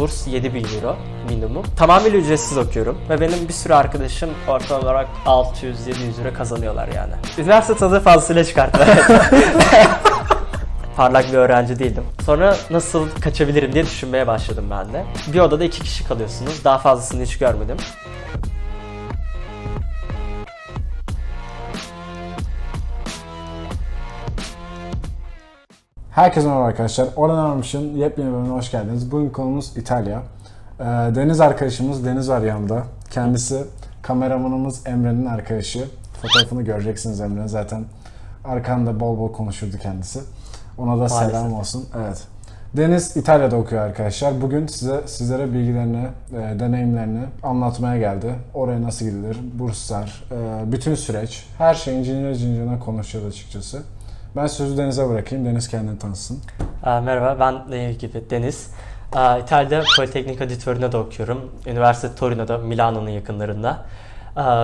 Burs 7.000 euro minimum. Tamamıyla ücretsiz okuyorum ve benim bir sürü arkadaşım ortalama olarak 600-700 euro kazanıyorlar yani. Üniversite tadı fazlasıyla çıkarttı. Parlak bir öğrenci değildim. Sonra nasıl kaçabilirim diye düşünmeye başladım ben de. Bir odada 2 kişi kalıyorsunuz. Daha fazlasını hiç görmedim. Herkese merhaba arkadaşlar. Oran Armış'ın yepyeni bölümüne hoş geldiniz. Bugün konumuz İtalya. Deniz arkadaşımız Deniz var yanımda. Kendisi kameramanımız Emre'nin arkadaşı. Fotoğrafını göreceksiniz Emre. Zaten arkamda bol bol konuşurdu kendisi. Ona da selam olsun. Evet. Deniz İtalya'da okuyor arkadaşlar. Bugün sizlere bilgilerini, deneyimlerini anlatmaya geldi. Oraya nasıl gidilir, burslar, bütün süreç, her şeyin cincine konuşacağız açıkçası. Ben sözü Deniz'e bırakayım. Deniz kendini tanısın. Merhaba, ben dediğim gibi Deniz. İtalya'da Politeknik Auditorium'da da okuyorum. Üniversite Torino'da, Milano'nun yakınlarında.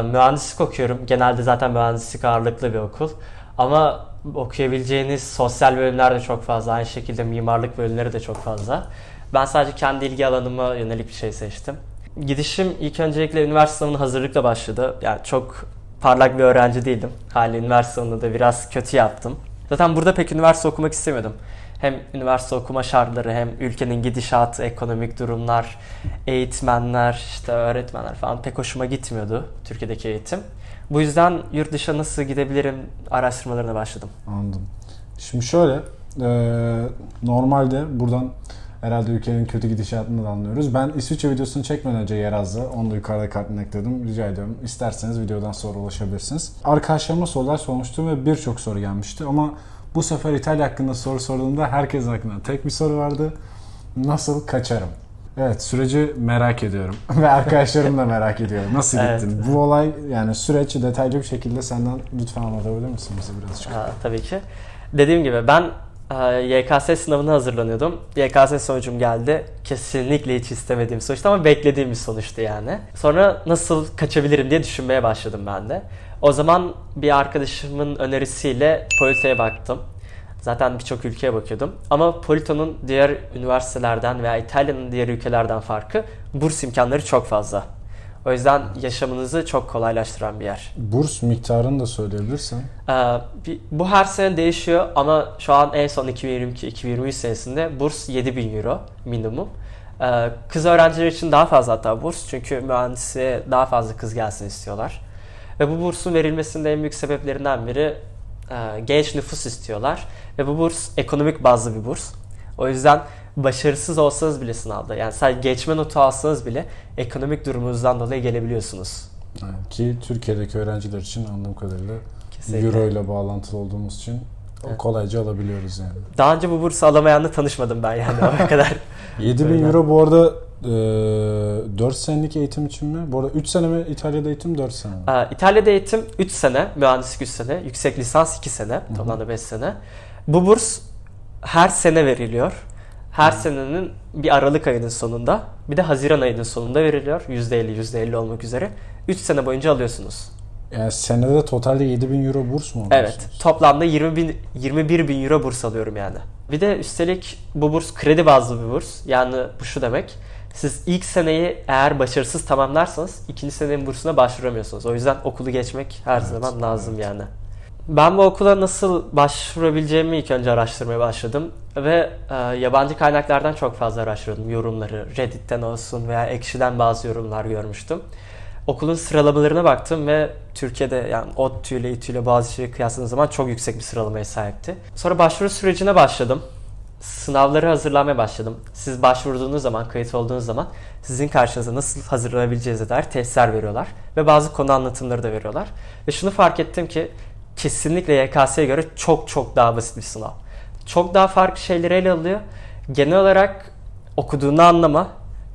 Mühendislik okuyorum. Genelde zaten mühendislik ağırlıklı bir okul. Ama okuyabileceğiniz sosyal bölümler de çok fazla. Aynı şekilde mimarlık bölümleri de çok fazla. Ben sadece kendi ilgi alanıma yönelik bir şey seçtim. Gidişim ilk öncelikle üniversite sınavına hazırlıkla başladı. Yani çok parlak bir öğrenci değildim. Haliyle üniversite sınavında da biraz kötü yaptım. Zaten burada pek üniversite okumak istemiyordum. Hem üniversite okuma şartları hem ülkenin gidişatı, ekonomik durumlar, eğitmenler, işte öğretmenler falan pek hoşuma gitmiyordu Türkiye'deki eğitim. Bu yüzden yurt dışına nasıl gidebilirim araştırmalarına başladım. Anladım. Şimdi şöyle, normalde buradan herhalde ülkenin kötü gidişatını da anlıyoruz. Ben İsviçre videosunu çekmeden önce Yeraz'da, onu da yukarıda kartına ekledim. Rica ediyorum. İsterseniz videodan sonra ulaşabilirsiniz. Arkadaşlarıma sorular sormuştum ve birçok soru gelmişti. Ama bu sefer İtalya hakkında soru sorduğumda herkesin aklında tek bir soru vardı. Nasıl kaçarım? Evet, süreci merak ediyorum. Ve arkadaşlarım da merak ediyor. Nasıl gittin? Evet. Bu olay, yani süreci detaylı bir şekilde senden lütfen anlatabilir misin bize birazcık? Tabii ki. Dediğim gibi ben YKS sınavına hazırlanıyordum. YKS sonucum geldi. Kesinlikle hiç istemediğim sonuçtu ama beklediğim bir sonuçtu yani. Sonra nasıl kaçabilirim diye düşünmeye başladım ben de. O zaman bir arkadaşımın önerisiyle Polite'ye baktım. Zaten birçok ülkeye bakıyordum. Ama Polito'nun diğer üniversitelerden veya İtalya'nın diğer ülkelerden farkı burs imkanları çok fazla. O yüzden yaşamınızı çok kolaylaştıran bir yer. Burs miktarını da söyleyebilirsen. Bu her sene değişiyor ama şu an en son 2022-2023 senesinde burs 7.000 euro minimum. Kız öğrenciler için daha fazla hatta burs çünkü mühendisliğe daha fazla kız gelsin istiyorlar. Ve bu bursun verilmesinin en büyük sebeplerinden biri genç nüfus istiyorlar. Ve bu burs ekonomik bazlı bir burs. O yüzden başarısız olsanız bile sınavda, yani sadece geçme notu alsanız bile ekonomik durumunuzdan dolayı gelebiliyorsunuz. Evet, ki Türkiye'deki öğrenciler için anladığım kadarıyla Kesinlikle. Euro ile bağlantılı olduğumuz için kolayca alabiliyoruz yani. Daha önce bu bursu alamayanla tanışmadım ben yani o kadar. 7.000 euro bu arada 4 senelik eğitim için mi? Bu arada 3 sene mi İtalya'da eğitim, 4 sene mi? İtalya'da eğitim 3 sene, mühendislik 3 sene, yüksek lisans 2 sene, toplamda 5 sene. Bu burs her sene veriliyor. Her senenin bir Aralık ayının sonunda, bir de Haziran ayının sonunda veriliyor. %50 olmak üzere. 3 sene boyunca alıyorsunuz. Yani senede totalde 7.000 euro burs mu alıyorsunuz? Evet, toplamda 21.000 euro burs alıyorum yani. Bir de üstelik bu burs kredi bazlı bir burs. Yani bu şu demek, siz ilk seneyi eğer başarısız tamamlarsanız ikinci senenin bursuna başvuramıyorsunuz. O yüzden okulu geçmek her zaman lazım yani. Ben bu okula nasıl başvurabileceğimi ilk önce araştırmaya başladım ve yabancı kaynaklardan çok fazla araştırdım yorumları. Reddit'ten olsun veya Ekşi'den bazı yorumlar görmüştüm. Okulun sıralamalarına baktım ve Türkiye'de yani ODTÜ ile İTÜ ile Boğaziçi'yle kıyasladığım zaman çok yüksek bir sıralamaya sahipti. Sonra başvuru sürecine başladım. Sınavları hazırlamaya başladım. Siz başvurduğunuz zaman, kayıt olduğunuz zaman sizin karşınıza nasıl hazırlanabileceğinize dair testler veriyorlar. Ve bazı konu anlatımları da veriyorlar. Ve şunu fark ettim ki kesinlikle YKS'ye göre çok daha basit bir sınav. Çok daha farklı şeyleri ele alıyor. Genel olarak okuduğunu anlama,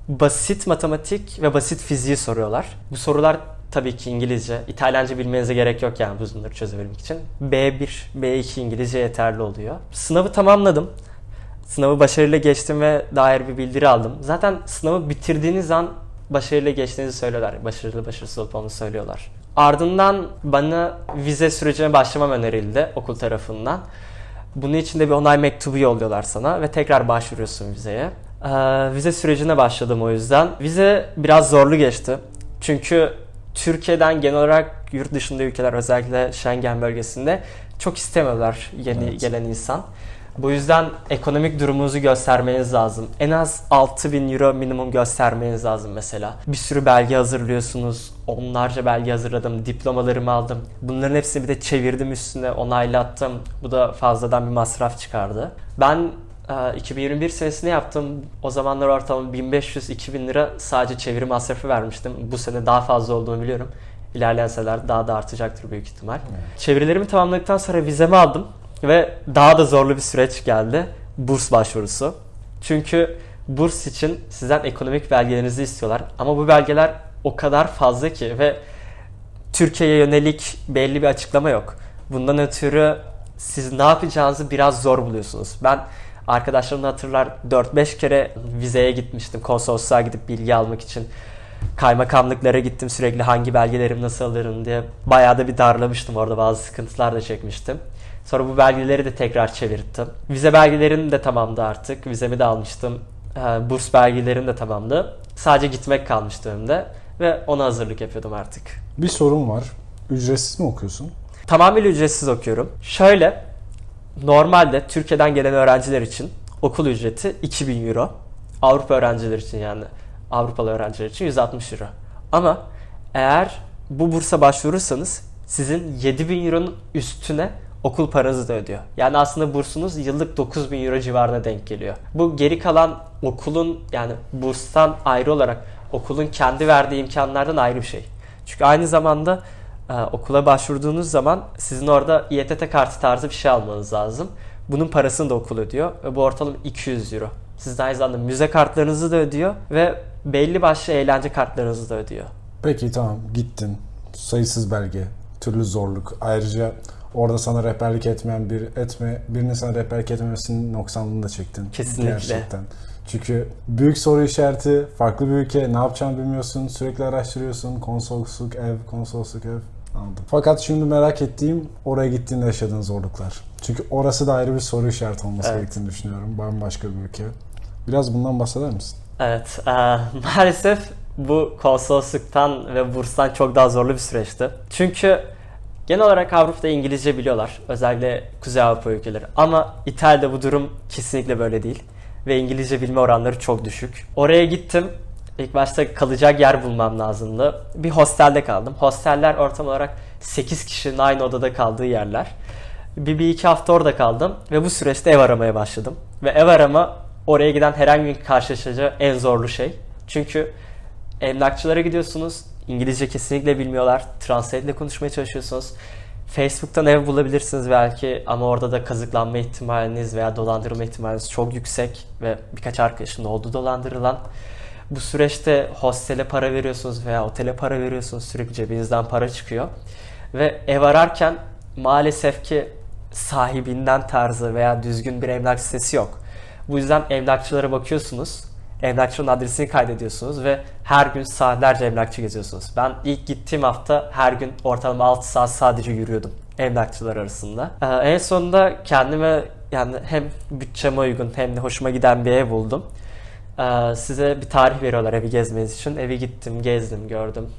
basit matematik ve basit fiziği soruyorlar. Bu sorular tabii ki İngilizce. İtalyanca bilmenize gerek yok yani bunları çözebilmek için. B1, B2 İngilizce yeterli oluyor. Sınavı tamamladım. Sınavı başarıyla geçtim ve dair bir bildiri aldım. Zaten sınavı bitirdiğiniz an başarıyla geçtiğinizi söylüyorlar. Başarılı başarısız olup onu söylüyorlar. Ardından bana vize sürecine başlamam önerildi okul tarafından. Bunun için de bir onay mektubu yolluyorlar sana ve tekrar başvuruyorsun vizeye. Vize sürecine başladım o yüzden. Vize biraz zorlu geçti. Çünkü Türkiye'den genel olarak yurt dışında ülkeler, özellikle Schengen bölgesinde çok istemiyorlar yeni gelen insan. Bu yüzden ekonomik durumunuzu göstermeniz lazım. En az 6.000 euro minimum göstermeniz lazım mesela. Bir sürü belge hazırlıyorsunuz. Onlarca belge hazırladım. Diplomalarımı aldım. Bunların hepsini bir de çevirdim, üstüne onaylattım. Bu da fazladan bir masraf çıkardı. Ben 2021 senesinde yaptım. O zamanlar ortalama 1500-2000 lira sadece çeviri masrafı vermiştim. Bu sene daha fazla olduğunu biliyorum. İlerleyen senelerde daha da artacaktır büyük ihtimal. Çevirilerimi tamamladıktan sonra vizemi aldım. Ve daha da zorlu bir süreç geldi. Burs başvurusu. Çünkü burs için sizden ekonomik belgelerinizi istiyorlar. Ama bu belgeler o kadar fazla ki ve Türkiye'ye yönelik belli bir açıklama yok. Bundan ötürü siz ne yapacağınızı biraz zor buluyorsunuz. Ben arkadaşlarımla hatırlar 4-5 kere vizeye gitmiştim. Konsolosluğa gidip bilgi almak için. Kaymakamlıklara gittim sürekli, hangi belgelerimi nasıl alırım diye. Bayağı da bir darlamıştım orada, bazı sıkıntılar da çekmiştim. Sonra bu belgeleri de tekrar çevirttim. Vize belgelerim de tamamdı artık. Vizemi de almıştım. Burs belgelerim de tamamdı. Sadece gitmek kalmıştı önümde. Ve ona hazırlık yapıyordum artık. Bir sorum var. Ücretsiz mi okuyorsun? Tamamıyla ücretsiz okuyorum. Şöyle, normalde Türkiye'den gelen öğrenciler için okul ücreti 2.000 euro. Avrupa öğrenciler için, yani Avrupalı öğrenciler için 160 euro. Ama eğer bu bursa başvurursanız sizin 7.000 euronun üstüne okul paranızı da ödüyor. Yani aslında bursunuz yıllık 9.000 euro civarına denk geliyor. Bu geri kalan okulun, yani burstan ayrı olarak okulun kendi verdiği imkanlardan ayrı bir şey. Çünkü aynı zamanda okula başvurduğunuz zaman sizin orada İETT kartı tarzı bir şey almanız lazım. Bunun parasını da okul ödüyor ve bu ortalama 200 euro. Siz de aynı zamanda müze kartlarınızı da ödüyor ve belli başlı eğlence kartlarınızı da ödüyor. Peki tamam, gittin. Sayısız belge, türlü zorluk. Ayrıca orada sana rehberlik etmeyen birinin sana rehberlik etmemesinin noksanlığını da çektin. Kesinlikle. Gerçekten. Çünkü büyük soru işareti, farklı bir ülke, ne yapacağını bilmiyorsun, sürekli araştırıyorsun, konsolosluk ev. Anladım. Fakat şimdi merak ettiğim, oraya gittiğinde yaşadığın zorluklar. Çünkü orası da ayrı bir soru işareti olması gerektiğini düşünüyorum. Bambaşka bir ülke. Biraz bundan bahseder misin? Evet, maalesef bu konsolosluktan ve burstan çok daha zorlu bir süreçti. Çünkü genel olarak Avrupa'da İngilizce biliyorlar. Özellikle Kuzey Avrupa ülkeleri. Ama İtalya'da bu durum kesinlikle böyle değil. Ve İngilizce bilme oranları çok düşük. Oraya gittim. İlk başta kalacak yer bulmam lazımdı. Bir hostelde kaldım. Hosteller ortam olarak 8 kişinin aynı odada kaldığı yerler. Bir iki hafta orada kaldım. Ve bu süreçte ev aramaya başladım. Ve ev arama oraya giden herhangi bir karşılaşacağı en zorlu şey. Çünkü emlakçılara gidiyorsunuz. İngilizce kesinlikle bilmiyorlar. Translate ile konuşmaya çalışıyorsunuz. Facebook'tan ev bulabilirsiniz belki ama orada da kazıklanma ihtimaliniz veya dolandırma ihtimaliniz çok yüksek ve birkaç arkadaşım da oldu dolandırılan. Bu süreçte hostele para veriyorsunuz veya otele para veriyorsunuz. Sürekli cebinizden para çıkıyor. Ve ev ararken maalesef ki sahibinden tarzı veya düzgün bir emlak sitesi yok. Bu yüzden emlakçılara bakıyorsunuz. Emlakçının adresini kaydediyorsunuz ve her gün saatlerce emlakçı geziyorsunuz. Ben ilk gittiğim hafta her gün ortalama 6 saat sadece yürüyordum emlakçılar arasında. En sonunda kendime, yani hem bütçeme uygun hem de hoşuma giden bir ev buldum. Size bir tarih veriyorlar evi gezmeniz için. Evi gittim, gezdim, gördüm.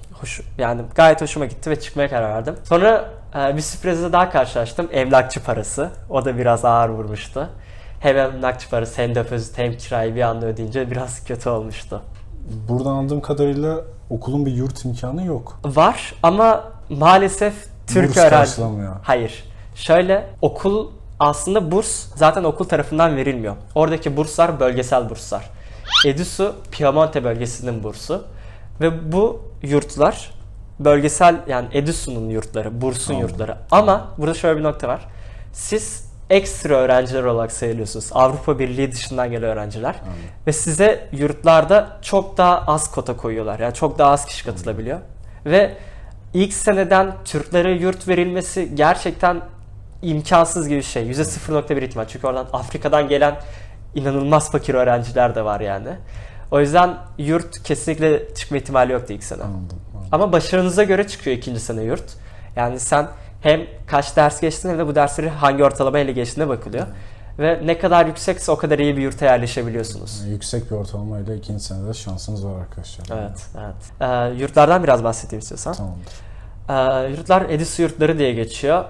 Yani gayet hoşuma gitti ve çıkmaya karar verdim. Sonra bir sürprizle daha karşılaştım. Emlakçı parası. O da biraz ağır vurmuştu. Hem emlakçı parası hem depozito hem kirayı bir anda ödeyince biraz kötü olmuştu. Buradan anladığım kadarıyla okulun bir yurt imkanı yok. Var ama maalesef Türk Burs öğrenci... karşılamıyor. Hayır. Şöyle, okul aslında burs zaten okul tarafından verilmiyor. Oradaki burslar bölgesel burslar. EDUSU Piemonte bölgesinin bursu ve bu yurtlar bölgesel, yani EDUSU'nun yurtları, bursun yurtları. Ama burada şöyle bir nokta var. Siz ekstra öğrenciler olarak sayılıyorsunuz. Avrupa Birliği dışından gelen öğrenciler. Ve size yurtlarda çok daha az kota koyuyorlar. Yani çok daha az kişi katılabiliyor. Ve ilk seneden Türklere yurt verilmesi gerçekten imkansız gibi bir şey. %0.1 ihtimal. Çünkü oradan Afrika'dan gelen inanılmaz fakir öğrenciler de var yani. O yüzden yurt kesinlikle çıkma ihtimali yoktu ilk sene. Anladım. Ama başarınıza göre çıkıyor ikinci sene yurt. Yani sen hem kaç ders geçtin hem de bu dersleri hangi ortalamayla geçtiğine bakılıyor. Ve ne kadar yüksekse o kadar iyi bir yurta yerleşebiliyorsunuz. Yüksek bir ortalamayla ikinci senede şansınız var arkadaşlar. Evet. Yurtlardan biraz bahsedeyim istiyorsan. Tamamdır. Yurtlar Edisu yurtları diye geçiyor.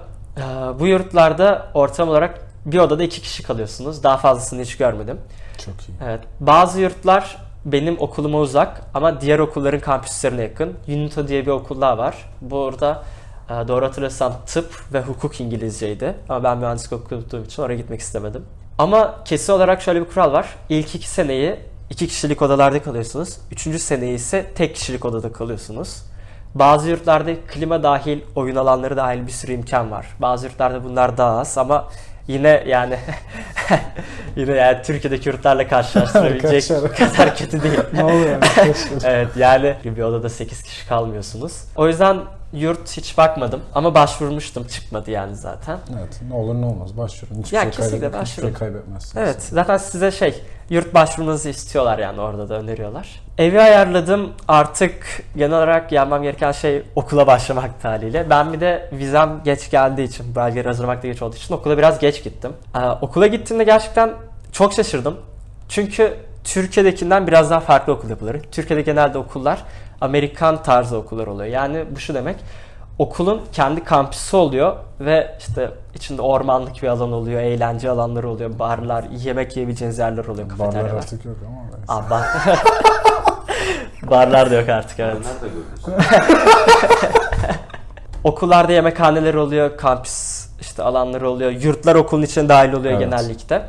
Bu yurtlarda ortalama olarak bir odada 2 kişi kalıyorsunuz. Daha fazlasını hiç görmedim. Çok iyi. Evet. Bazı yurtlar benim okuluma uzak ama diğer okulların kampüslerine yakın. UNITO diye bir okul daha var. Burada doğru hatırlıyorsam tıp ve hukuk İngilizceydi. Ama ben mühendislik okuduğum için oraya gitmek istemedim. Ama kesin olarak şöyle bir kural var. İlk 2 seneyi 2 kişilik odalarda kalıyorsunuz. 3. seneyi ise tek kişilik odada kalıyorsunuz. Bazı yurtlarda klima dahil, oyun alanları dahil bir sürü imkan var. Bazı yurtlarda bunlar daha az ama yine yani Türkiye'deki yurtlarla karşılaştırabilecek kadar kötü değil. Ne oluyor arkadaşlar? Evet, yani bir odada 8 kişi kalmıyorsunuz. O yüzden yurt hiç bakmadım ama başvurmuştum, çıkmadı yani zaten. Evet, ne olur ne olmaz başvurun. Hiçbir Ya şey kesinlikle hiçbir başvurun. şey kaybetmezsiniz. Evet, zaten size yurt başvurmanızı istiyorlar yani, orada da öneriyorlar. Evi ayarladım, artık genel olarak yapmam gereken şey okula başlamak haliyle. Ben bir de vizem geç geldiği için, belgeleri hazırlamak da geç olduğu için okula biraz geç gittim. Okula gittiğimde gerçekten çok şaşırdım. Çünkü Türkiye'dekinden biraz daha farklı okul yapıları. Türkiye'de genelde okullar Amerikan tarzı okullar oluyor. Yani bu şu demek: okulun kendi kampüsü oluyor ve işte içinde ormanlık bir alan oluyor, eğlence alanları oluyor, barlar, yemek yiyebileceğiniz yerler oluyor, kafeteryalar. Barlar artık yok ama. Aa, barlar da yok artık, evet. Onlar da görüyorsun. Okullarda yemekhaneler oluyor, kampüs işte alanları oluyor, yurtlar okulun içine dahil oluyor Evet. genellikle.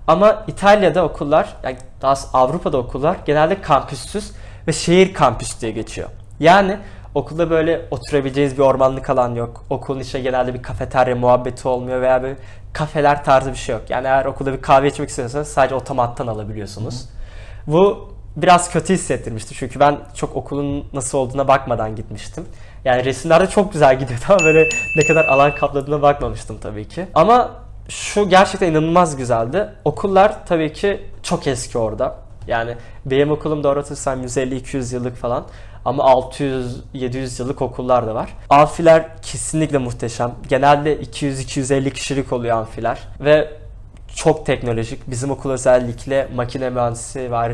Ama İtalya'da okullar, yani daha Avrupa'da okullar genelde kampüssüz ve şehir kampüsü diye geçiyor. Yani okulda böyle oturabileceğiniz bir ormanlık alan yok. Okulun içinde genelde bir kafeterya muhabbeti olmuyor veya bir kafeler tarzı bir şey yok. Yani eğer okulda bir kahve içmek istiyorsanız sadece otomattan alabiliyorsunuz. Bu biraz kötü hissettirmişti çünkü ben çok okulun nasıl olduğuna bakmadan gitmiştim. Yani resimlerde çok güzel gidiyordu ama böyle ne kadar alan kapladığına bakmamıştım tabii ki. Ama şu gerçekten inanılmaz güzeldi. Okullar tabii ki çok eski orada. Yani benim okulum doğru hatırlarsam 150-200 yıllık falan. Ama 600-700 yıllık okullar da var. Amfiler kesinlikle muhteşem. Genelde 200-250 kişilik oluyor amfiler. Ve çok teknolojik. Bizim okul özellikle makine mühendisi ve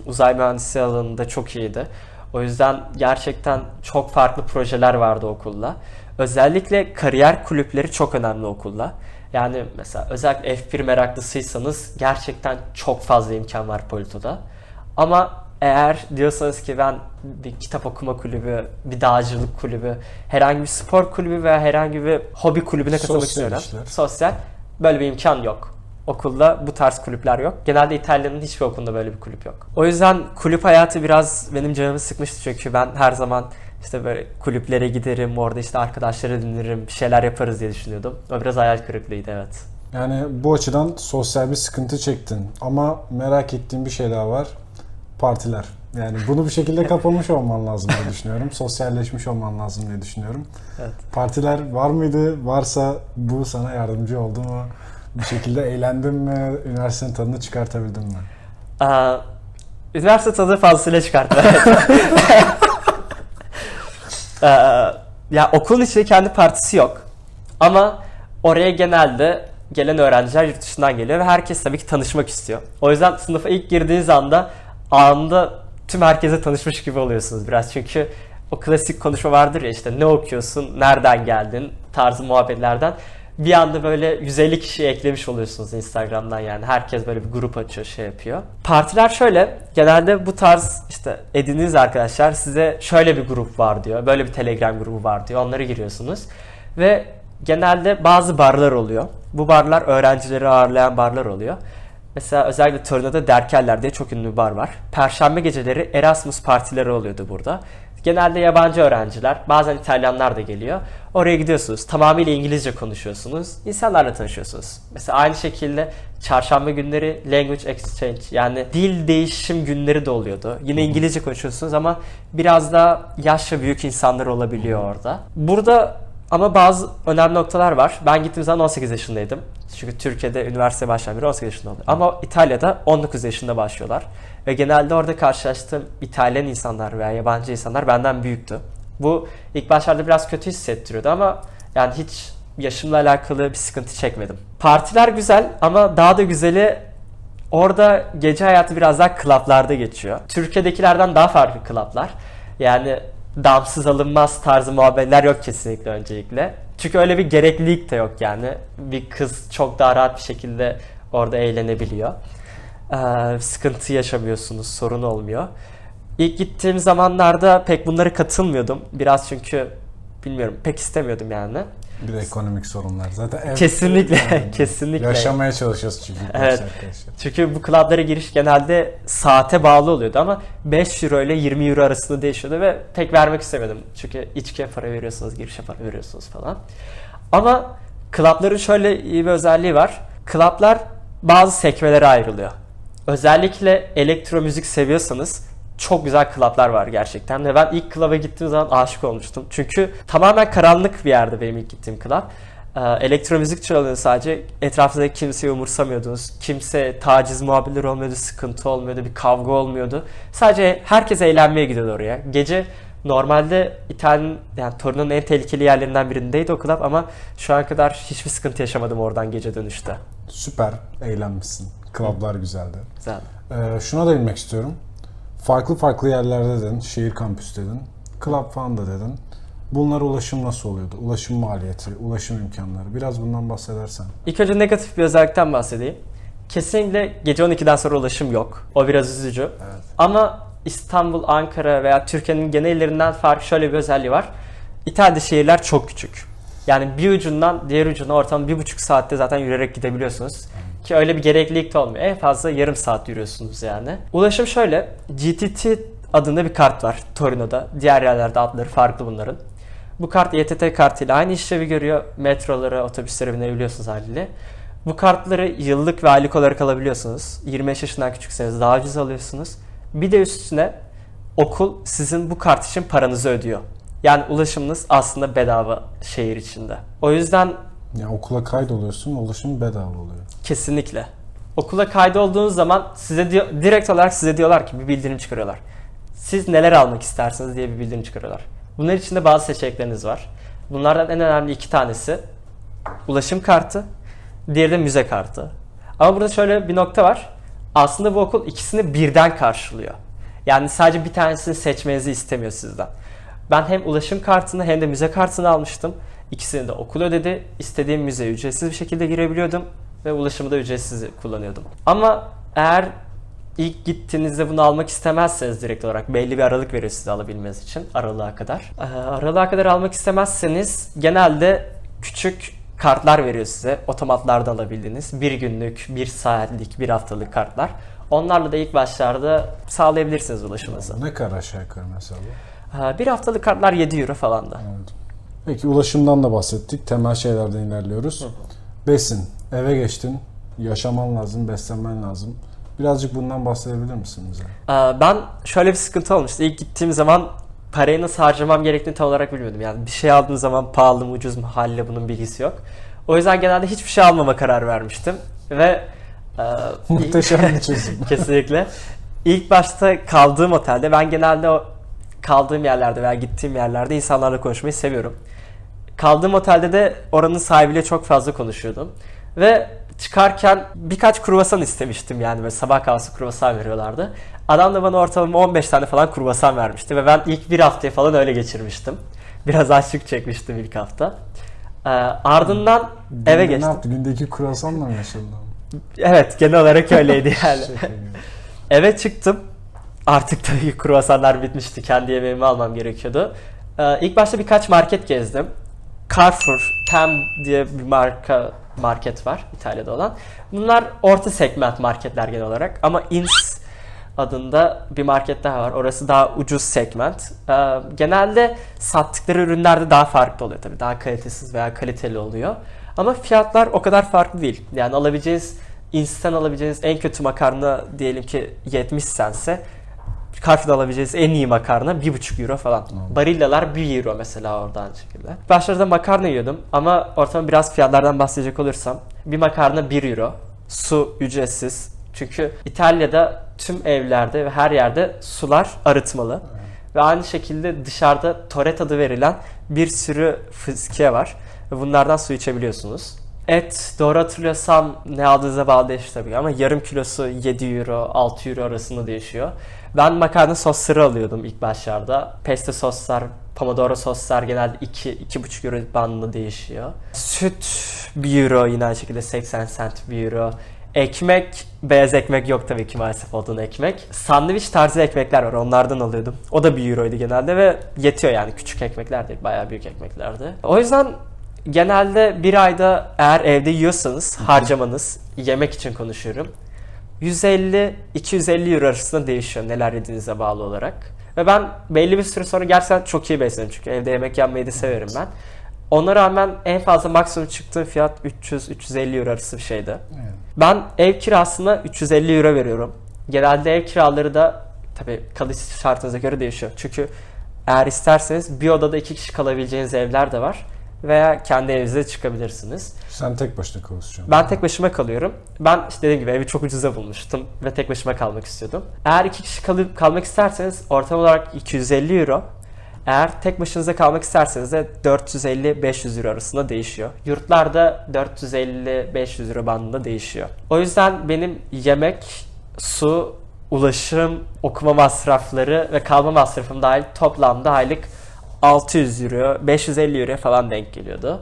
uzay mühendisi alanında çok iyiydi. O yüzden gerçekten çok farklı projeler vardı okulda. Özellikle kariyer kulüpleri çok önemli okulda. Yani mesela özellikle F1 meraklısıysanız gerçekten çok fazla imkan var Polito'da. Ama eğer diyorsanız ki ben bir kitap okuma kulübü, bir dağcılık kulübü, herhangi bir spor kulübü veya herhangi bir hobi kulübüne katılmak istiyorum. Sosyal, böyle bir imkan yok. Okulda bu tarz kulüpler yok. Genelde İtalya'nın hiçbir okulunda böyle bir kulüp yok. O yüzden kulüp hayatı biraz benim canımı sıkmıştı çünkü ben her zaman işte böyle kulüplere giderim, orada işte arkadaşları dinlerim, bir şeyler yaparız diye düşünüyordum. O biraz hayal kırıklığıydı, evet. Yani bu açıdan sosyal bir sıkıntı çektin ama merak ettiğim bir şey daha var. Partiler. Yani bunu bir şekilde kapamış olman lazım diye düşünüyorum. Sosyalleşmiş olman lazım diye düşünüyorum. Evet. Partiler var mıydı? Varsa bu sana yardımcı oldu mu? Bir şekilde eğlendin mi? Üniversitenin tadını çıkartabildin mi? Üniversite tadı fazlasıyla çıkarttı. Ya okulun içinde kendi partisi yok. Ama oraya genelde gelen öğrenciler yurt dışından geliyor ve herkes tabii ki tanışmak istiyor. O yüzden sınıfa ilk girdiğiniz anda tüm herkese tanışmış gibi oluyorsunuz biraz. Çünkü o klasik konuşma vardır ya, işte ne okuyorsun, nereden geldin tarzı muhabbetlerden. Bir anda böyle 150 kişiyi eklemiş oluyorsunuz Instagram'dan yani. Herkes böyle bir grup açıyor, şey yapıyor. Partiler şöyle, genelde bu tarz işte edindiğiniz arkadaşlar size şöyle bir grup var diyor. Böyle bir Telegram grubu var diyor. Onlara giriyorsunuz. Ve genelde bazı barlar oluyor. Bu barlar öğrencileri ağırlayan barlar oluyor. Mesela özellikle Torino'da Derkeller diye çok ünlü bir bar var. Perşembe geceleri Erasmus partileri oluyordu burada. Genelde yabancı öğrenciler, bazen İtalyanlar da geliyor. Oraya gidiyorsunuz, tamamıyla İngilizce konuşuyorsunuz, insanlarla tanışıyorsunuz. Mesela aynı şekilde çarşamba günleri language exchange, yani dil değişim günleri de oluyordu. Yine İngilizce konuşuyorsunuz ama biraz daha yaşça büyük insanlar olabiliyor orada. Burada ama bazı önemli noktalar var. Ben gittiğim zaman 18 yaşındaydım. Çünkü Türkiye'de üniversite başlayan biri 18 yaşında oluyor. Ama İtalya'da 19 yaşında başlıyorlar. Ve genelde orada karşılaştığım İtalyan insanlar veya yabancı insanlar benden büyüktü. Bu ilk başlarda biraz kötü hissettiriyordu ama yani hiç yaşımla alakalı bir sıkıntı çekmedim. Partiler güzel ama daha da güzeli orada gece hayatı biraz daha klaplarda geçiyor. Türkiye'dekilerden daha farklı klaplar. Yani damsız alınmaz tarzı muhabbetler yok kesinlikle öncelikle. Çünkü öyle bir gereklilik de yok yani. Bir kız çok daha rahat bir şekilde orada eğlenebiliyor. Sıkıntı yaşamıyorsunuz, sorun olmuyor. İlk gittiğim zamanlarda pek bunlara katılmıyordum. Biraz çünkü bilmiyorum pek istemiyordum yani. Bir de ekonomik sorunlar. Zaten Kesinlikle, kesinlikle. Yaşamaya çalışıyoruz çünkü. Evet. Çünkü bu klaplara giriş genelde saate bağlı oluyordu ama 5 euro ile 20 euro arasında değişiyordu ve pek vermek istemedim. Çünkü içkiye para veriyorsunuz, girişe para veriyorsunuz falan. Ama klapların şöyle iyi bir özelliği var. Klaplar bazı sekmelere ayrılıyor. Özellikle elektro müzik seviyorsanız çok güzel klaplar var gerçekten ve ben ilk klaba gittiğim zaman aşık olmuştum. Çünkü tamamen karanlık bir yerde benim ilk gittiğim klap. Elektro müzik çalıyordu sadece. Etrafınızda kimseyi umursamıyordunuz. Kimse taciz muhabbetleri olmuyordu, sıkıntı olmuyordu, bir kavga olmuyordu. Sadece herkes eğlenmeye gidiyordu oraya. Gece normalde İtalya'nın yani Torino'nun en tehlikeli yerlerinden birindeydi o klap ama şu ana kadar hiçbir sıkıntı yaşamadım oradan gece dönüşte. Süper eğlenmişsin. Klaplar güzeldi. Güzel. Şuna da inmek istiyorum. Farklı yerlerde dedin, şehir kampüs dedin, club falan da dedin. Bunlara ulaşım nasıl oluyordu? Ulaşım maliyeti, ulaşım imkanları. Biraz bundan bahsedersen. İlk önce negatif bir özellikten bahsedeyim. Kesinlikle gece 12'den sonra ulaşım yok. O biraz üzücü. Evet. Ama İstanbul, Ankara veya Türkiye'nin genel illerinden farklı şöyle bir özelliği var. İtalya'da şehirler çok küçük. Yani bir ucundan diğer ucuna ortalama 1,5 saatte zaten yürüyerek gidebiliyorsunuz. Ki öyle bir gereklilik de olmuyor. En fazla yarım saat yürüyorsunuz yani. Ulaşım şöyle. GTT adında bir kart var Torino'da. Diğer yerlerde adları farklı bunların. Bu kart YTT kartıyla aynı işlevi görüyor. Metrolara, otobüslere binebiliyorsunuz haliyle. Bu kartları yıllık ve aylık olarak alabiliyorsunuz. 25 yaşından küçükseniz daha ucuz alıyorsunuz. Bir de üstüne okul sizin bu kart için paranızı ödüyor. Yani ulaşımınız aslında bedava şehir içinde. O yüzden Yani okula kaydoluyorsun, ulaşım bedava oluyor. kesinlikle. Okula kaydolduğunuz zaman size direkt olarak size diyorlar ki bir bildirim çıkarıyorlar. Siz neler almak istersiniz diye bir bildirim çıkarıyorlar. Bunlar içinde bazı seçenekleriniz var. Bunlardan en önemli 2 tanesi ulaşım kartı, diğeri de müze kartı. Ama burada şöyle bir nokta var. Aslında bu okul ikisini birden karşılıyor. Yani sadece bir tanesini seçmenizi istemiyor sizden. Ben hem ulaşım kartını hem de müze kartını almıştım. İkisini de okul ödedi. İstediğim müzeye ücretsiz bir şekilde girebiliyordum ve ulaşımı da ücretsiz kullanıyordum. Ama eğer ilk gittiğinizde bunu almak istemezseniz direkt olarak belli bir aralık veriyor size alabilmeniz için aralığa kadar. Aralığa kadar almak istemezseniz genelde küçük kartlar veriyor size. Otomatlarda alabildiğiniz 1 günlük, 1 saatlik, 1 haftalık kartlar. Onlarla da ilk başlarda sağlayabilirsiniz ulaşımınızı. Ne kadar aşağı yukarı mesela bu? 1 haftalık kartlar 7 euro falan da. Evet. Peki ulaşımdan da bahsettik. Temel şeylerden ilerliyoruz. Besin. Eve geçtin. Yaşaman lazım, beslenmen lazım. Birazcık bundan bahsedebilir misin bize? Ben şöyle bir sıkıntı olmuştu. İlk gittiğim zaman parayı nasıl harcamam gerektiğini tam olarak bilmiyordum. Yani bir şey aldığım zaman pahalı mı ucuz mu haliyle bunun bilgisi yok. O yüzden genelde hiçbir şey almama karar vermiştim. Ve muhteşem bir çözüm. kesinlikle. İlk başta kaldığım otelde ben genelde o kaldığım yerlerde veya gittiğim yerlerde insanlarla konuşmayı seviyorum. Kaldığım otelde de oranın sahibiyle çok fazla konuşuyordum. Ve çıkarken birkaç kruvasan istemiştim yani böyle sabah kahvaltısı kruvasan veriyorlardı. Adam da bana ortalama 15 tane falan kruvasan vermişti ve ben ilk bir haftayı falan öyle geçirmiştim. Biraz açlık çekmiştim ilk hafta. Ardından eve geçtim. Ne yaptı? Günde 2 kruvasanla mı yaşadın? Evet, genel olarak öyleydi yani. Eve çıktım. Artık tabii kruvasanlar bitmişti. Kendi yemeğimi almam gerekiyordu. İlk başta birkaç market gezdim. Carrefour, Tem diye bir market var İtalya'da olan. Bunlar orta segment marketler genel olarak. Ama Ins adında bir market daha var. Orası daha ucuz segment. Genelde sattıkları ürünlerde daha farklı oluyor tabii. Daha kalitesiz veya kaliteli oluyor. Ama fiyatlar o kadar farklı değil. Yani Ins'ten alabileceğiniz en kötü makarna diyelim ki 70 centse Carrefour'da alabileceğiniz en iyi makarna 1,5 euro falan. Barillalar 1 euro mesela orada aynı şekilde. Başlarda makarna yiyordum ama ortalama biraz fiyatlardan bahsedecek olursam bir makarna 1 euro. Su ücretsiz. Çünkü İtalya'da tüm evlerde ve her yerde sular arıtmalı. Ve aynı şekilde dışarıda Toret adı verilen bir sürü fıskiye var. Ve bunlardan su içebiliyorsunuz. Et, doğru hatırlıyorsam ne aldığınıza bağlı değişiyor tabii ama yarım kilosu 7 euro, 6 euro arasında değişiyor. Ben makarna sosları alıyordum ilk başlarda. Pesto soslar, pomodoro soslar genelde 2-2,5 euro bandında değişiyor. Süt 1 euro, yine aynı şekilde 80 cent 1 euro. Ekmek, beyaz ekmek yok tabii ki maalesef, odun ekmek. Sandviç tarzı ekmekler var, onlardan alıyordum. O da 1 euroydu genelde ve yetiyor yani, küçük ekmekler değil, bayağı büyük ekmeklerdi. O yüzden genelde bir ayda eğer evde yiyorsanız harcamanız, yemek için konuşuyorum, 150-250 euro arasında değişiyor neler yediğinize bağlı olarak. Ve ben belli bir süre sonra gerçekten çok iyi besleniyorum çünkü evde yemek yapmayı da severim ben. Ona rağmen en fazla maksimum çıktığı fiyat 300-350 euro arası bir şeydi. Evet. Ben ev kirasına 350 euro veriyorum. Genelde ev kiraları da tabii kalış şartınıza göre değişiyor. Çünkü eğer isterseniz bir odada 2 kişi kalabileceğiniz evler de var. Veya kendi evinize çıkabilirsiniz. Sen tek başına kalıyorsun şu an. Ben tek başıma kalıyorum. Ben işte dediğim gibi evi çok ucuza bulmuştum ve tek başıma kalmak istiyordum. Eğer 2 kişi kalmak isterseniz ortalama olarak 250 euro. Eğer tek başınıza kalmak isterseniz de 450-500 euro arasında değişiyor. Yurtlarda 450-500 euro bandında değişiyor. O yüzden benim yemek, su, ulaşım, okuma masrafları ve kalma masrafım dahil toplamda aylık 600 euro, 550 euro falan denk geliyordu.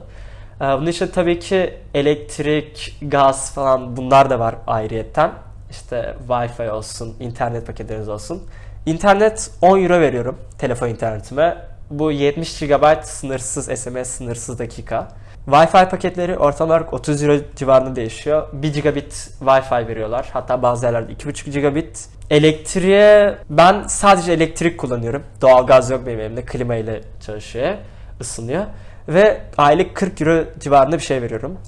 Bunun için tabii ki elektrik, gaz falan bunlar da var ayrıyetten. İşte Wi-Fi olsun, internet paketleriniz olsun. İnternet 10 euro veriyorum telefon internetime. Bu 70 GB sınırsız SMS, sınırsız dakika. Wi-Fi paketleri ortalama olarak 30 euro civarında değişiyor. 1 gigabit Wi-Fi veriyorlar. Hatta bazı yerlerde 2,5 gigabit. Elektriğe ben sadece elektrik kullanıyorum. Doğalgaz yok benim evimde. Klima ile çalışıyor, ısınıyor. Ve aylık 40 euro civarında bir şey veriyorum.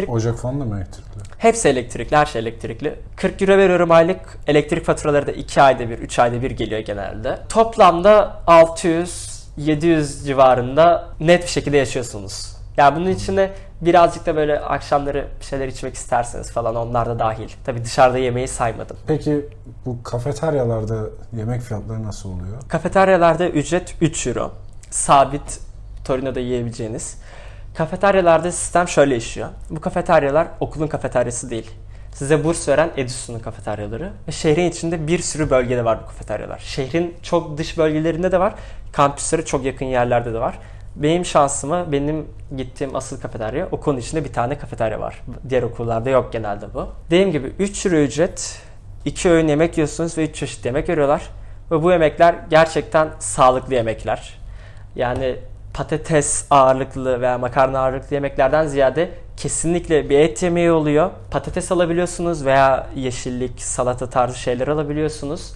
Ocak falan da mı elektrikli? Hepsi elektrikli, her şey elektrikli. 40 euro veriyorum aylık. Elektrik faturaları da 2 ayda bir, 3 ayda bir geliyor genelde. Toplamda 600-700 civarında net bir şekilde yaşıyorsunuz. Yani bunun içinde birazcık da böyle akşamları bir şeyler içmek isterseniz falan, onlar da dahil. Tabii dışarıda yemeği saymadım. Peki bu kafeteryalarda yemek fiyatları nasıl oluyor? Kafeteryalarda ücret 3 euro. Sabit Torino'da yiyebileceğiniz. Kafeteryalarda sistem şöyle işiyor. Bu kafeteryalar okulun kafeteryası değil. Size burs veren EDÜSU'nun kafeteryaları. Ve şehrin içinde bir sürü bölgede var bu kafeteryalar. Şehrin çok dış bölgelerinde de var. Kampüslere çok yakın yerlerde de var. Benim şansıma, benim gittiğim asıl kafeterya, okulun içinde bir tane kafeterya var. Diğer okullarda yok genelde bu. Dediğim gibi 3 euro ücret, 2 öğün yemek yiyorsunuz ve 3 çeşit yemek veriyorlar. Ve bu yemekler gerçekten sağlıklı yemekler. Yani patates ağırlıklı veya makarna ağırlıklı yemeklerden ziyade kesinlikle bir et yemeği oluyor. Patates alabiliyorsunuz veya yeşillik, salata tarzı şeyler alabiliyorsunuz.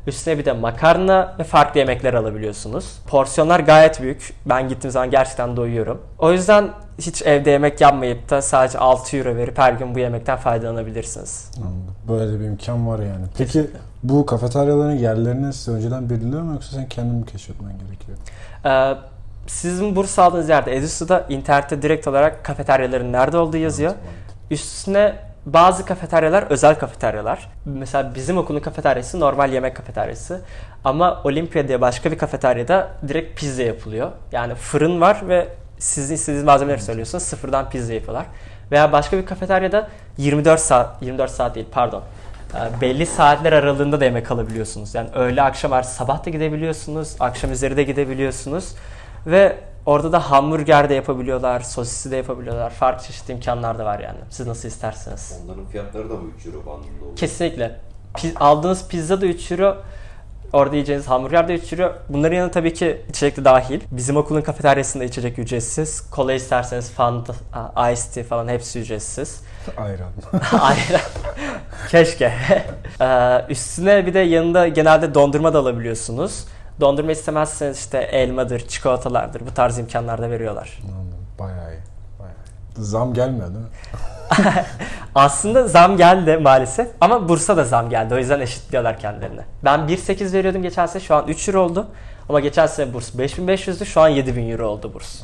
Üstüne bir de makarna ve farklı yemekler alabiliyorsunuz. Porsiyonlar gayet büyük. Ben gittiğim zaman gerçekten doyuyorum. O yüzden hiç evde yemek yapmayıp da sadece 6 euro verip her gün bu yemekten faydalanabilirsiniz. Anladım. Böyle bir imkan var yani. Peki bu kafeteryaların yerlerini size önceden belirliyor mu, yoksa sen kendin mi keşfetmen gerekiyor? Sizin burs aldığınız yerde EDÜSU'da internette direkt olarak kafeteryaların nerede olduğu yazıyor. Üstüne bazı kafeteryalar özel kafeteryalar. Mesela bizim okulun kafeteryası normal yemek kafeteryası. Ama Olimpia diye başka bir kafeteryada direkt pizza yapılıyor. Yani fırın var ve sizin istediğiniz malzemeleri söylüyorsunuz. Sıfırdan pizza yapıyorlar. Veya başka bir kafeteryada 24 saat değil pardon. Belli saatler aralığında da yemek alabiliyorsunuz. Yani öğle, akşam arası, sabah da gidebiliyorsunuz. Akşam üzeri de gidebiliyorsunuz. Ve orada da hamburger de yapabiliyorlar, sosisi de yapabiliyorlar. Farklı çeşitli imkanlar da var yani. Siz nasıl isterseniz. Onların fiyatları da mı 3 euro bandında oluyor? Kesinlikle. Aldığınız pizza da 3 euro. Orada yiyeceğiniz hamburger de 3 euro. Bunların yanında tabii ki içecek de dahil. Bizim okulun kafeteryasında içecek ücretsiz. Kola isterseniz Fanta, Ice Tea falan hepsi ücretsiz. Ayran. Aynen. Keşke. Üstüne bir de yanında genelde dondurma da alabiliyorsunuz. Dondurma istemezseniz işte elmadır, çikolatalardır, bu tarz imkanlar da veriyorlar. Bayağı iyi. Bayağı iyi. Zam gelmiyor değil mi? Aslında zam geldi maalesef ama bursa da zam geldi. O yüzden eşitliyorlar kendilerini. Ben 1.8 veriyordum geçen sene, şu an 3 euro oldu. Ama geçen sene burs 5.500'dü, şu an 7.000 euro oldu burs.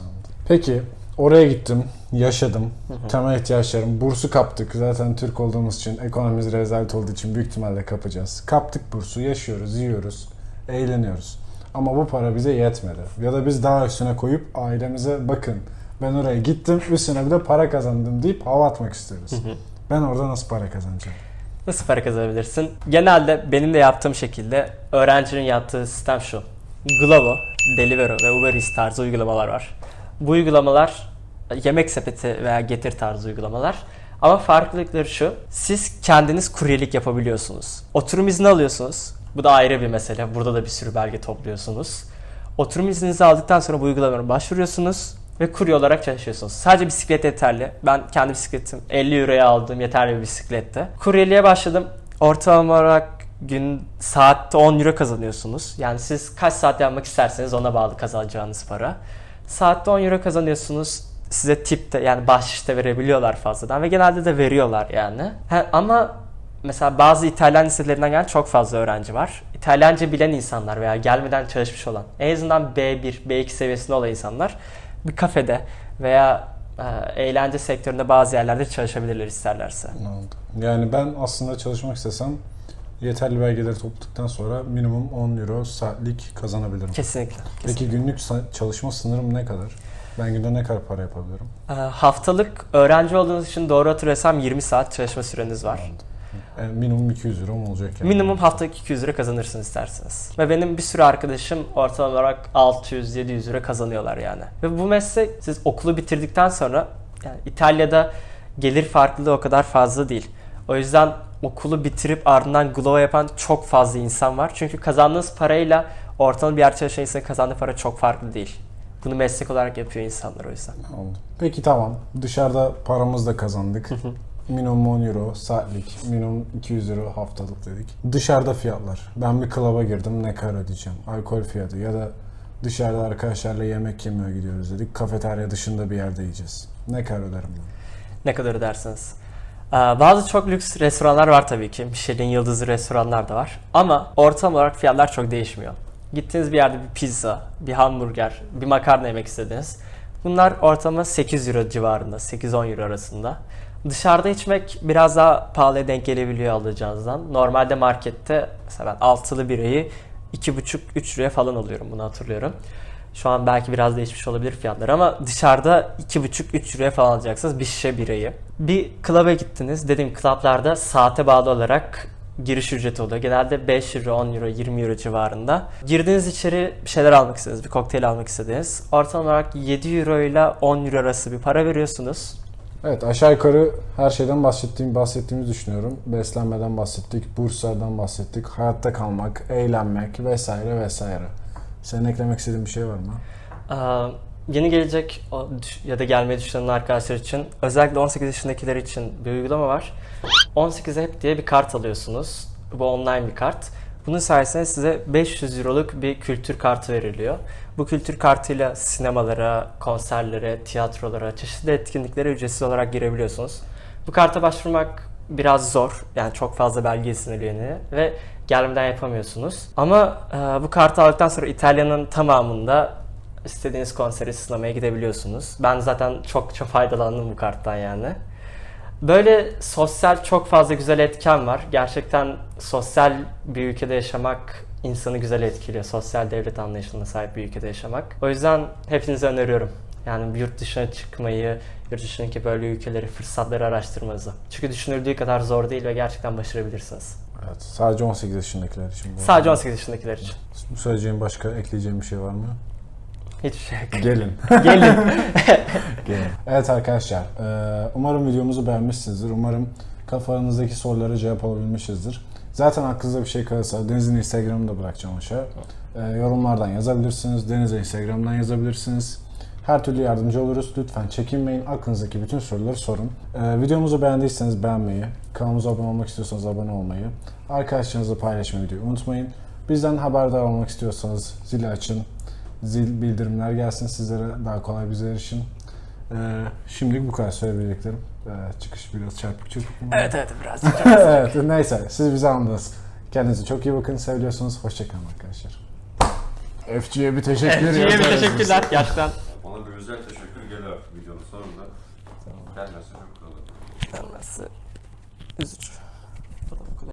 Peki oraya gittim, yaşadım. Temel ihtiyaçlarım, bursu kaptık. Zaten Türk olduğumuz için, ekonomimiz rezalet olduğu için büyük ihtimalle kapacağız. Kaptık bursu, yaşıyoruz, yiyoruz, eğleniyoruz. Ama bu para bize yetmedi. Ya da biz daha üstüne koyup ailemize bakın ben oraya gittim üstüne bir de para kazandım deyip hava atmak istiyoruz. Ben orada nasıl para kazanacağım? Nasıl para kazanabilirsin? Genelde benim de yaptığım şekilde öğrencinin yaptığı sistem şu. Glovo, Deliveroo ve Uber Eats tarzı uygulamalar var. Bu uygulamalar yemek sepeti veya Getir tarzı uygulamalar. Ama farklılıkları şu. Siz kendiniz kuryelik yapabiliyorsunuz. Oturum izni alıyorsunuz. Bu da ayrı bir mesele. Burada da bir sürü belge topluyorsunuz. Oturum izninizi aldıktan sonra bu uygulamalara başvuruyorsunuz ve kurye olarak çalışıyorsunuz. Sadece bisiklet yeterli. Ben kendi bisikletim 50 euroya aldığım yeterli bir bisiklette. Kuryeliğe başladım. Ortalama olarak saatte 10 euro kazanıyorsunuz. Yani siz kaç saat yapmak isterseniz ona bağlı kazanacağınız para. Saatte 10 euro kazanıyorsunuz. Size tip de yani bahşiş de verebiliyorlar fazladan ve genelde de veriyorlar yani. Ama mesela bazı İtalyan liselerinden gelen çok fazla öğrenci var. İtalyanca bilen insanlar veya gelmeden çalışmış olan, en azından B1, B2 seviyesinde olan insanlar bir kafede veya eğlence sektöründe bazı yerlerde çalışabilirler isterlerse. Yani ben aslında çalışmak istesem yeterli belgeleri topladıktan sonra minimum 10 euro saatlik kazanabilirim. Kesinlikle. Peki günlük çalışma sınırım ne kadar? Ben günde ne kadar para yapabilirim? Haftalık öğrenci olduğunuz için doğru hatırlıyorsam 20 saat çalışma süreniz var. Yani minimum 200 euro mu olacak yani? Minimum haftalık 200 lira kazanırsınız isterseniz. Ve benim bir sürü arkadaşım ortalama olarak 600-700 lira kazanıyorlar yani. Ve bu meslek siz okulu bitirdikten sonra yani İtalya'da gelir farklılığı o kadar fazla değil. O yüzden okulu bitirip ardından Glovo yapan çok fazla insan var. Çünkü kazandığınız parayla ortalama bir yer çalışan insanın kazandığı para çok farklı değil. Bunu meslek olarak yapıyor insanlar o yüzden. Oldu. Peki tamam. Dışarıda paramızı da kazandık. Minimum 10 euro saatlik, minimum 200 euro haftalık dedik. Dışarıda fiyatlar. Ben bir klaba girdim, ne kadar ödeyeceğim? Alkol fiyatı ya da dışarıda arkadaşlarla yemek yemeye gidiyoruz dedik. Kafeterya dışında bir yerde yiyeceğiz. Ne kadar öderim ben? Ne kadar ödersiniz? Bazı çok lüks restoranlar var tabii ki. Michelin yıldızlı restoranlar da var. Ama ortam olarak fiyatlar çok değişmiyor. Gittiğiniz bir yerde bir pizza, bir hamburger, bir makarna yemek istediniz. Bunlar ortalama 8 euro civarında, 8-10 euro arasında. Dışarıda içmek biraz daha pahalıya denk gelebiliyor alacağınızdan. Normalde markette mesela ben altılı birayı 2,5-3 liraya falan alıyorum, bunu hatırlıyorum. Şu an belki biraz değişmiş olabilir fiyatlar ama dışarıda 2,5-3 liraya falan alacaksınız bir şişe birayı. Bir klaba gittiniz. Dediğim klaplarda saate bağlı olarak giriş ücreti oluyor. Genelde 5 euro, 10 euro, 20 euro civarında. Girdiğiniz içeri bir şeyler almak istediniz, bir kokteyl almak istediniz. Ortalama olarak 7 euro ile 10 euro arası bir para veriyorsunuz. Evet, aşağı yukarı her şeyden bahsettiğimizi düşünüyorum. Beslenmeden bahsettik, burslardan bahsettik, hayatta kalmak, eğlenmek vesaire vesaire. Senin eklemek istediğin bir şey var mı? Yeni gelecek ya da gelmeyi düşünen arkadaşlar için, özellikle 18 yaşındakiler için bir uygulama var. 18 App diye bir kart alıyorsunuz. Bu online bir kart. Bunun sayesinde size 500 euroluk bir kültür kartı veriliyor. Bu kültür kartıyla sinemalara, konserlere, tiyatrolara, çeşitli etkinliklere ücretsiz olarak girebiliyorsunuz. Bu karta başvurmak biraz zor. Yani çok fazla belge isteniyor ve gelmeden yapamıyorsunuz. Ama bu kartı aldıktan sonra İtalya'nın tamamında istediğiniz konsere, sinemaya gidebiliyorsunuz. Ben zaten çok faydalandım bu karttan yani. Böyle sosyal çok fazla güzel etken var. Gerçekten sosyal bir ülkede yaşamak insanı güzel etkiliyor. Sosyal devlet anlayışına sahip bir ülkede yaşamak. O yüzden hepinize öneriyorum. Yani yurt dışına çıkmayı, yurt dışındaki böyle ülkeleri, fırsatları araştırmanızı. Çünkü düşünüldüğü kadar zor değil ve gerçekten başarabilirsiniz. Evet, sadece 18 yaşındakiler için bu. Sadece 18 yaşındakiler için. Bu söyleyeceğim başka ekleyeceğim bir şey var mı? Hiçbir şey yok. Gelin. Gelin. Gelin. Evet arkadaşlar, umarım videomuzu beğenmişsinizdir. Umarım kafanızdaki sorulara cevap alabilmişizdir. Zaten aklınızda bir şey kalırsa Deniz'in Instagram'ını da bırakacağım aşağı. Yorumlardan yazabilirsiniz. Deniz'e Instagram'dan yazabilirsiniz. Her türlü yardımcı oluruz. Lütfen çekinmeyin. Aklınızdaki bütün soruları sorun. Videomuzu beğendiyseniz beğenmeyi, kanalımıza abone olmak istiyorsanız abone olmayı, arkadaşlarınızla paylaşmayı videoyu unutmayın. Bizden haberdar olmak istiyorsanız zili açın. Zil bildirimler gelsin sizlere, daha kolay bize erişin. Şimdilik bu kadar söyleyeceklerim. Çıkış biraz çarpık. Evet biraz. Evet, neyse siz bizi anladınız. Kendinize çok iyi bakın, seviyorsunuz. Hoşçakalın arkadaşlar. FG'ye bir teşekkür ediyoruz. FG'ye bir teşekkürler gerçekten. Bana bir özel teşekkür gelir videonun sonunda. Gelmezse çok kalır. Gelmesi üzücü.